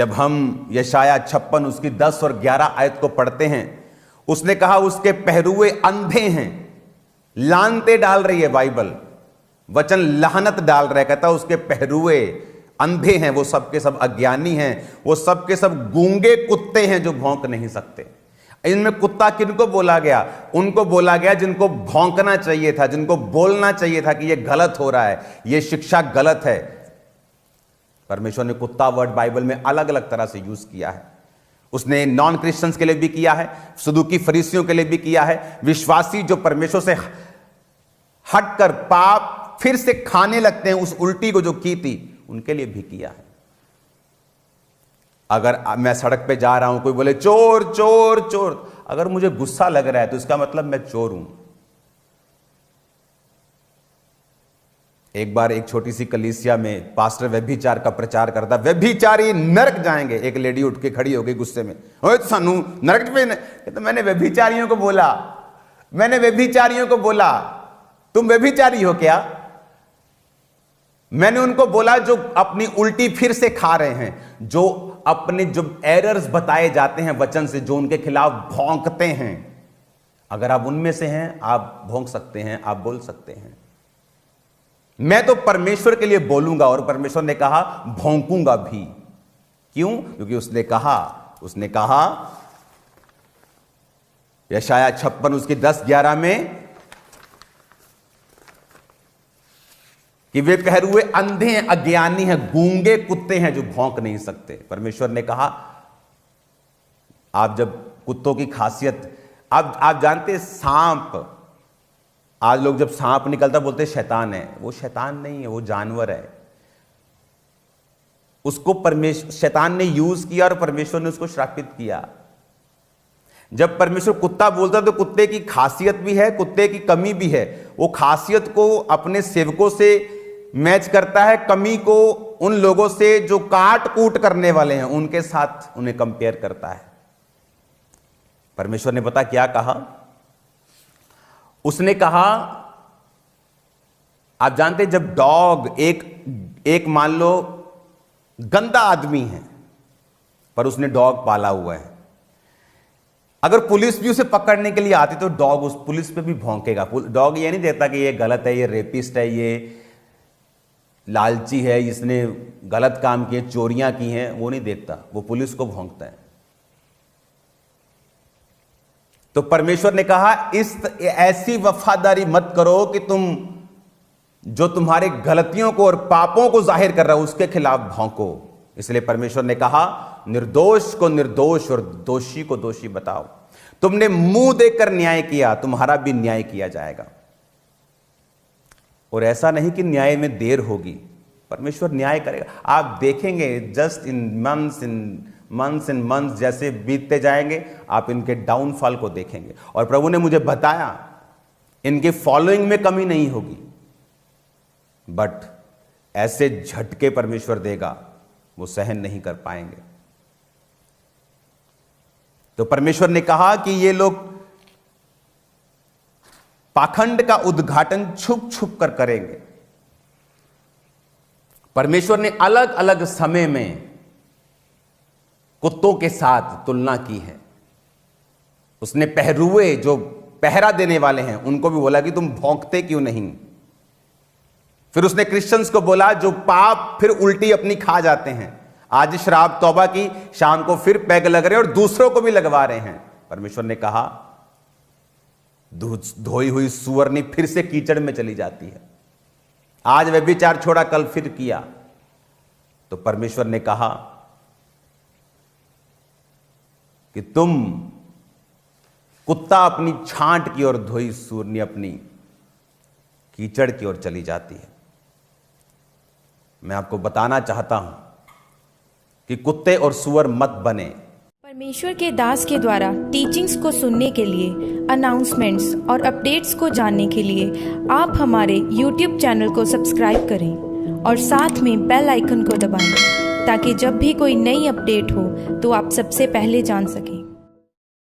जब हम यशाया 56 उसकी 10 और 11 आयत को पढ़ते हैं, उसने कहा उसके पहरुए अंधे हैं। लानते डाल रही है बाइबल, वचन लानत डाल रहा है, कहता उसके पहरुए अंधे हैं, वो सब के सब अज्ञानी हैं, वो सब के सब गूंगे कुत्ते हैं जो भौंक नहीं सकते। इनमें कुत्ता किनको बोला गया? उनको बोला गया जिनको भौंकना चाहिए था, जिनको बोलना चाहिए था कि यह गलत हो रहा है, यह शिक्षा गलत है। परमेश्वर ने कुत्ता वर्ड बाइबल में अलग अलग तरह से यूज किया है। उसने नॉन क्रिश्चियंस के लिए भी किया है, सदूकी फरीसियों के लिए भी किया है, विश्वासी जो परमेश्वर से हटकर पाप फिर से खाने लगते हैं, उस उल्टी को जो की थी उनके लिए भी किया है। अगर मैं सड़क पे जा रहा हूं, कोई बोले चोर चोर चोर, अगर मुझे गुस्सा लग रहा है तो इसका मतलब मैं चोर हूं। एक बार एक छोटी सी कलीसिया में पास्टर व्यभिचार का प्रचार करता, व्यभिचारी नरक जाएंगे। एक लेडी उठ के खड़ी हो गई गुस्से में, ओए तो सानू नरक पे, तो मैंने व्यभिचारियों को बोला तुम व्यभिचारी हो क्या? मैंने उनको बोला जो अपनी उल्टी फिर से खा रहे हैं, जो अपने जो एरर्स बताए जाते हैं वचन से, जो उनके खिलाफ भौंकते हैं, अगर आप उनमें से हैं, आप भौंक सकते हैं, आप बोल सकते हैं। मैं तो परमेश्वर के लिए बोलूंगा, और परमेश्वर ने कहा भौंकूंगा भी। क्यों? क्योंकि उसने कहा यशाया 56 उसकी 10-11 में कि वे पहरुए अंधे हैं, अज्ञानी हैं, गूंगे कुत्ते हैं जो भौंक नहीं सकते। परमेश्वर ने कहा आप जब कुत्तों की खासियत, आप जानते सांप, आज लोग जब सांप निकलता बोलते शैतान है, वो शैतान नहीं है, वो जानवर है। उसको शैतान ने यूज किया और परमेश्वर ने उसको श्रापित किया। जब परमेश्वर कुत्ता बोलता तो कुत्ते की खासियत भी है, कुत्ते की कमी भी है। वो खासियत को अपने सेवकों से मैच करता है, कमी को उन लोगों से जो काट कूट करने वाले हैं उनके साथ उन्हें कंपेयर करता है। परमेश्वर ने पता क्या कहा? उसने कहा, आप जानते जब डॉग एक मान लो गंदा आदमी है पर उसने डॉग पाला हुआ है, अगर पुलिस भी उसे पकड़ने के लिए आती तो डॉग उस पुलिस पे भी भौंकेगा। डॉग ये नहीं देता कि ये गलत है, ये रेपिस्ट है, ये लालची है, इसने गलत काम किए, चोरियां की हैं, वो नहीं देखता, वो पुलिस को भौंकता है। तो परमेश्वर ने कहा ऐसी वफादारी मत करो कि तुम जो तुम्हारे गलतियों को और पापों को जाहिर कर रहा हो उसके खिलाफ भौंको। इसलिए परमेश्वर ने कहा निर्दोष को निर्दोष और दोषी को दोषी बताओ। तुमने मुंह देकर न्याय किया, तुम्हारा भी न्याय किया जाएगा। और ऐसा नहीं कि न्याय में देर होगी, परमेश्वर न्याय करेगा। आप देखेंगे जस्ट इन मंथ्स जैसे बीतते जाएंगे, आप इनके डाउनफॉल को देखेंगे। और प्रभु ने मुझे बताया इनके फॉलोइंग में कमी नहीं होगी, बट ऐसे झटके परमेश्वर देगा वो सहन नहीं कर पाएंगे। तो परमेश्वर ने कहा कि ये लोग पाखंड का उद्घाटन छुप छुप कर करेंगे। परमेश्वर ने अलग अलग समय में कुत्तों के साथ तुलना की है। उसने पहरुए जो पहरा देने वाले हैं उनको भी बोला कि तुम भौंकते क्यों नहीं। फिर उसने क्रिश्चियंस को बोला जो पाप फिर उल्टी अपनी खा जाते हैं, आज शराब तौबा की, शाम को फिर पैग लग रहे और दूसरों को भी लगवा रहे हैं। परमेश्वर ने कहा धोई हुई सुअरनी फिर से कीचड़ में चली जाती है। आज व्यभिचार छोड़ा, कल फिर किया। तो परमेश्वर ने कहा कि तुम कुत्ता अपनी छांट की ओर, धोई सुअरनी अपनी कीचड़ की ओर चली जाती है। मैं आपको बताना चाहता हूं कि कुत्ते और सुअर मत बने। परमेश्वर के दास के द्वारा टीचिंग्स को सुनने के लिए, अनाउंसमेंट्स और अपडेट्स को जानने के लिए आप हमारे YouTube चैनल को सब्सक्राइब करें और साथ में बेल आइकन को दबाएं ताकि जब भी कोई नई अपडेट हो तो आप सबसे पहले जान सकें।